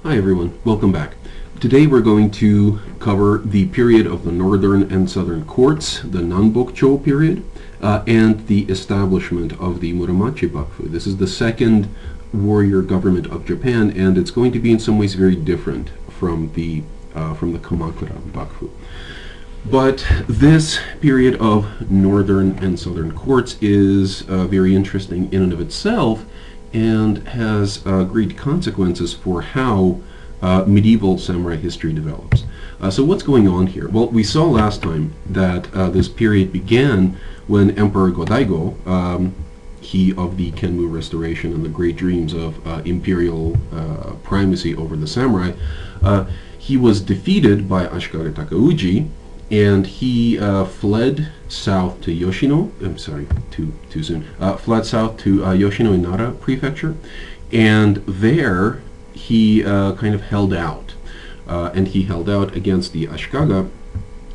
Hi everyone, welcome back. Today we're going to cover the period of the northern and southern courts, the Nanbokcho period, and the establishment of the Muromachi Bakufu. This is the second warrior government of Japan, and it's going to be in some ways very different from the Kamakura Bakufu. But this period of northern and southern courts is very interesting in and of itself, and has great consequences for how medieval samurai history develops. So what's going on here? Well, we saw last time that this period began when Emperor Go-Daigo, he of the Kenmu Restoration and the great dreams of imperial primacy over the samurai, he was defeated by Ashikaga Takauji, and he fled south to Yoshino. I'm sorry, too soon. Fled south to Yoshino in Nara Prefecture, and there he kind of held out, and he held out against the Ashikaga,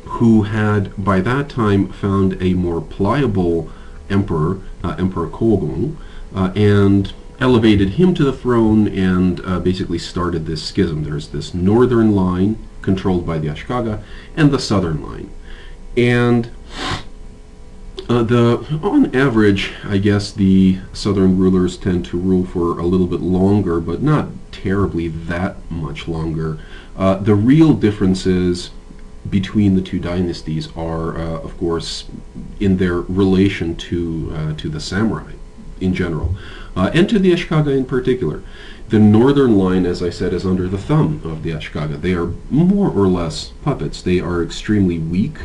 who had by that time found a more pliable emperor, Emperor Kogon, and elevated him to the throne, and basically started this schism. There's this northern line controlled by the Ashikaga, and the southern line. And on average, I guess the southern rulers tend to rule for a little bit longer, but not terribly that much longer. The real differences between the two dynasties are, of course, in their relation to the samurai in general, and to the Ashikaga in particular. The northern line, as I said, is under the thumb of the Ashikaga. They are more or less puppets. They are extremely weak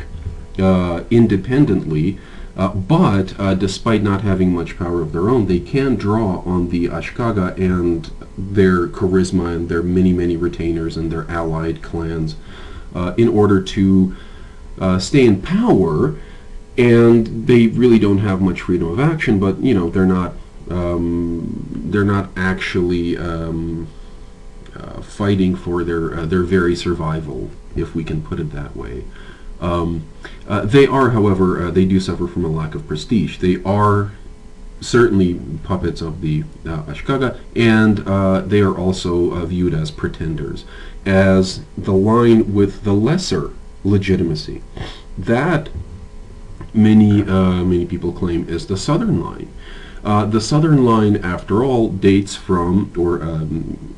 independently, but despite not having much power of their own, they can draw on the Ashikaga and their charisma and their many retainers and their allied clans in order to stay in power. And they really don't have much freedom of action, but they're not actually fighting for their very survival, if we can put it that way. They are, however, they do suffer from a lack of prestige. They are certainly puppets of the Ashikaga, and they are also viewed as pretenders, as the line with the lesser legitimacy. That many people claim is the southern line. The southern line, after all, dates from, or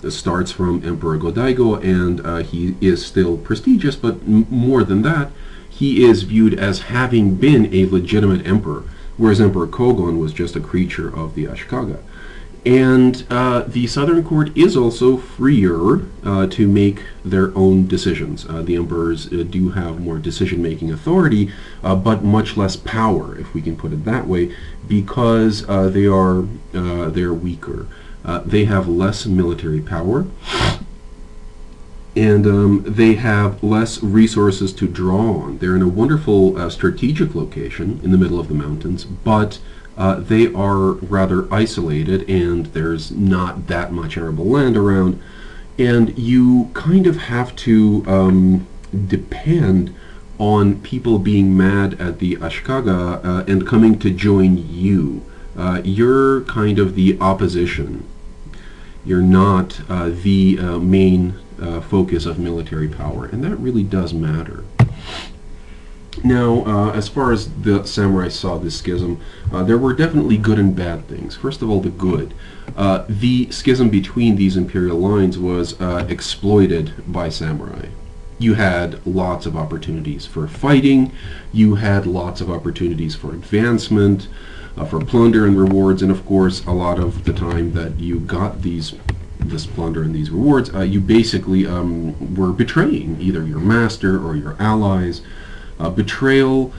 starts from Emperor Go-Daigo, and he is still prestigious, but more than that, he is viewed as having been a legitimate emperor, whereas Emperor Kogon was just a creature of the Ashikaga. And the southern court is also freer to make their own decisions. The emperors do have more decision-making authority, but much less power, if we can put it that way, because they're weaker. They have less military power, and they have less resources to draw on. They're in a wonderful strategic location in the middle of the mountains, but they are rather isolated, and there's not that much arable land around, and you kind of have to depend on people being mad at the Ashikaga and coming to join you. You're kind of the opposition. You're not the main focus of military power, and that really does matter. Now, as far as the samurai saw this schism, there were definitely good and bad things. First of all, the good. The schism between these imperial lines was exploited by samurai. You had lots of opportunities for fighting, you had lots of opportunities for advancement, for plunder and rewards, and of course, a lot of the time that you got this plunder and these rewards, you basically were betraying either your master or your allies. Betrayal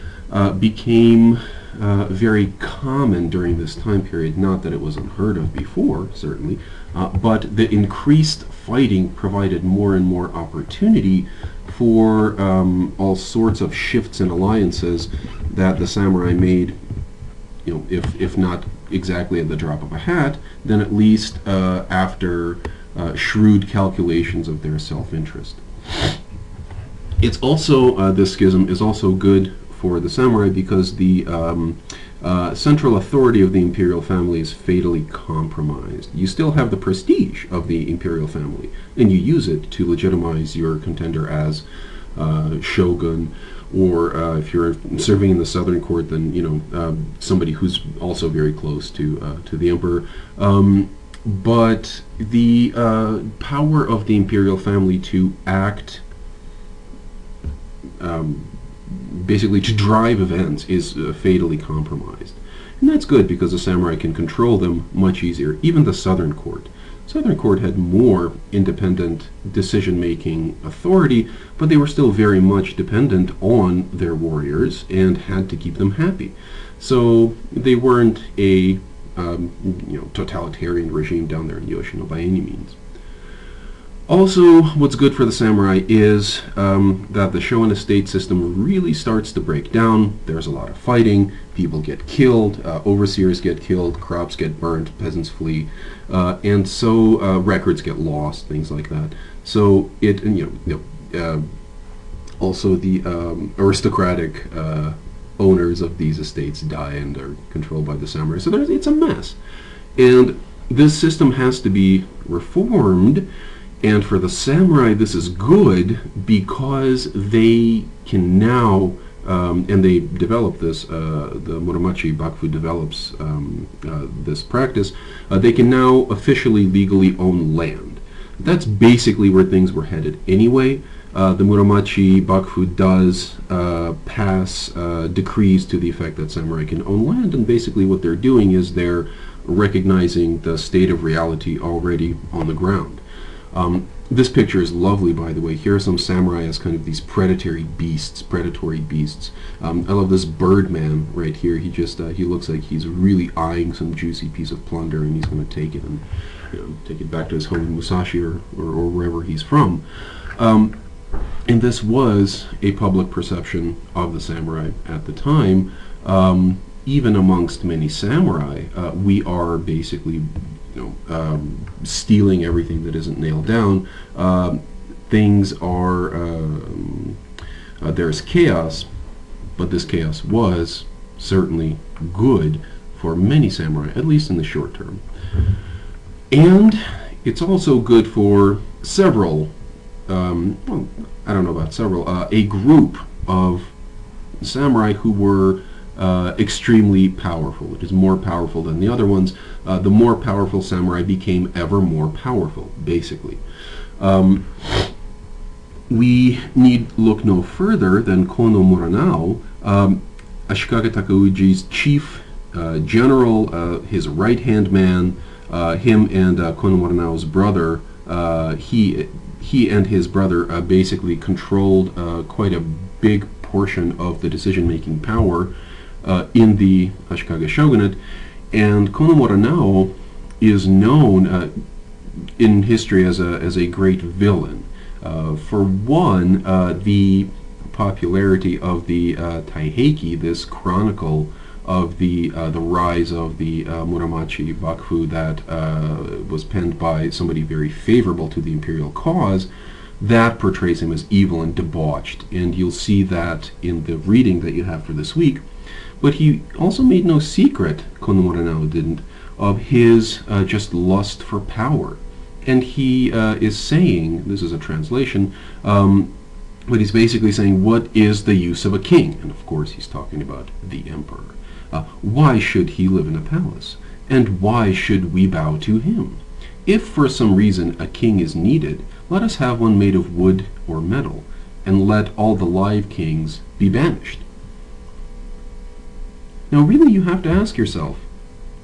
became very common during this time period. Not that it was unheard of before, certainly, but the increased fighting provided more and more opportunity for all sorts of shifts and alliances that the samurai made, if not exactly at the drop of a hat, then at least after shrewd calculations of their self-interest. It's also, this schism is also good for the samurai because the central authority of the imperial family is fatally compromised. You still have the prestige of the imperial family, and you use it to legitimize your contender as shogun, or if you're serving in the southern court, then somebody who's also very close to the emperor. But the power of the imperial family to act, basically to drive events, is fatally compromised. And that's good because the samurai can control them much easier. Even the southern court. Southern court had more independent decision-making authority, but they were still very much dependent on their warriors and had to keep them happy. So they weren't a totalitarian regime down there in Yoshino by any means. Also, what's good for the samurai is that the Shogun estate system really starts to break down. There's a lot of fighting, people get killed, overseers get killed, crops get burnt, peasants flee, and so records get lost, things like that. So it, also the aristocratic owners of these estates die and are controlled by the samurai. So it's a mess. And this system has to be reformed. And for the samurai, this is good because they can now, and they develop this, the Muromachi Bakufu develops this practice, they can now officially legally own land. That's basically where things were headed anyway. The Muromachi Bakufu does pass decrees to the effect that samurai can own land, and basically what they're doing is they're recognizing the state of reality already on the ground. This picture is lovely, by the way. Here are some samurai as kind of these predatory beasts. I love this Birdman right here. He looks like he's really eyeing some juicy piece of plunder, and he's going to take it and take it back to his home in Musashi or wherever he's from. And this was a public perception of the samurai at the time. Even amongst many samurai, we are basically stealing everything that isn't nailed down. Things are, there's chaos, but this chaos was certainly good for many samurai, at least in the short term. And it's also good for several, well, I don't know about several, a group of samurai who were extremely powerful. It is more powerful than the other ones. The more powerful samurai became ever more powerful, basically. We need look no further than Kono Muranao, Ashikaga Takauji's chief general, his right-hand man. Him and Kono Muranao's brother, he and his brother basically controlled quite a big portion of the decision-making power in the Ashikaga shogunate, and Kono Muranao is known in history as a great villain. For one, the popularity of the Taiheki, this chronicle of the rise of the Muromachi Bakufu that was penned by somebody very favorable to the imperial cause, that portrays him as evil and debauched, and you'll see that in the reading that you have for this week. But he also made no secret, Kono Muranao didn't, of his just lust for power. And he is saying, this is a translation, but he's basically saying, what is the use of a king? And of course he's talking about the emperor. Why should he live in a palace? And why should we bow to him? If for some reason a king is needed, let us have one made of wood or metal, and let all the live kings be banished. Now really you have to ask yourself,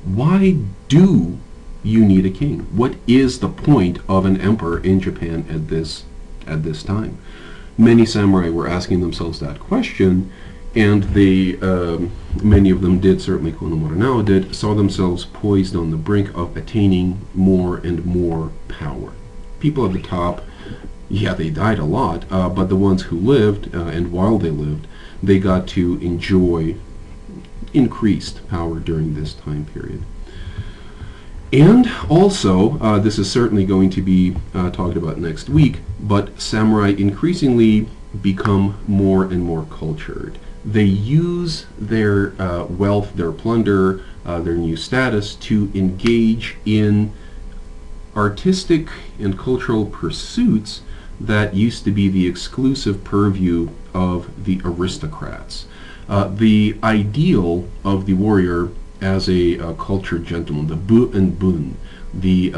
why do you need a king? What is the point of an emperor in Japan at this time? Many samurai were asking themselves that question, and they, many of them did, certainly Kono Muranao did, saw themselves poised on the brink of attaining more and more power. People at the top, yeah, they died a lot, but the ones who lived, and while they lived, they got to enjoy increased power during this time period. And also, this is certainly going to be talked about next week, but samurai increasingly become more and more cultured. they use their wealth, their plunder, their new status to engage in artistic and cultural pursuits that used to be the exclusive purview of the aristocrats. The ideal of the warrior as a cultured gentleman, the bu and bun, the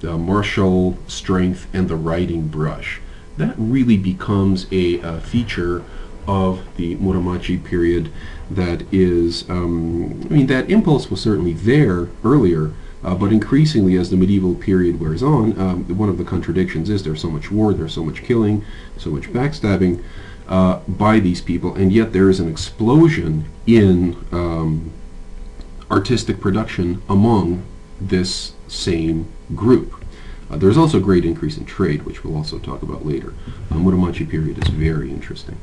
martial strength and the riding brush, that really becomes a feature of the Muromachi period that is, I mean, that impulse was certainly there earlier, but increasingly as the medieval period wears on, one of the contradictions is there's so much war, there's so much killing, so much backstabbing by these people, and yet there is an explosion in artistic production among this same group. There's also a great increase in trade, which we'll also talk about later. Muromachi period is very interesting.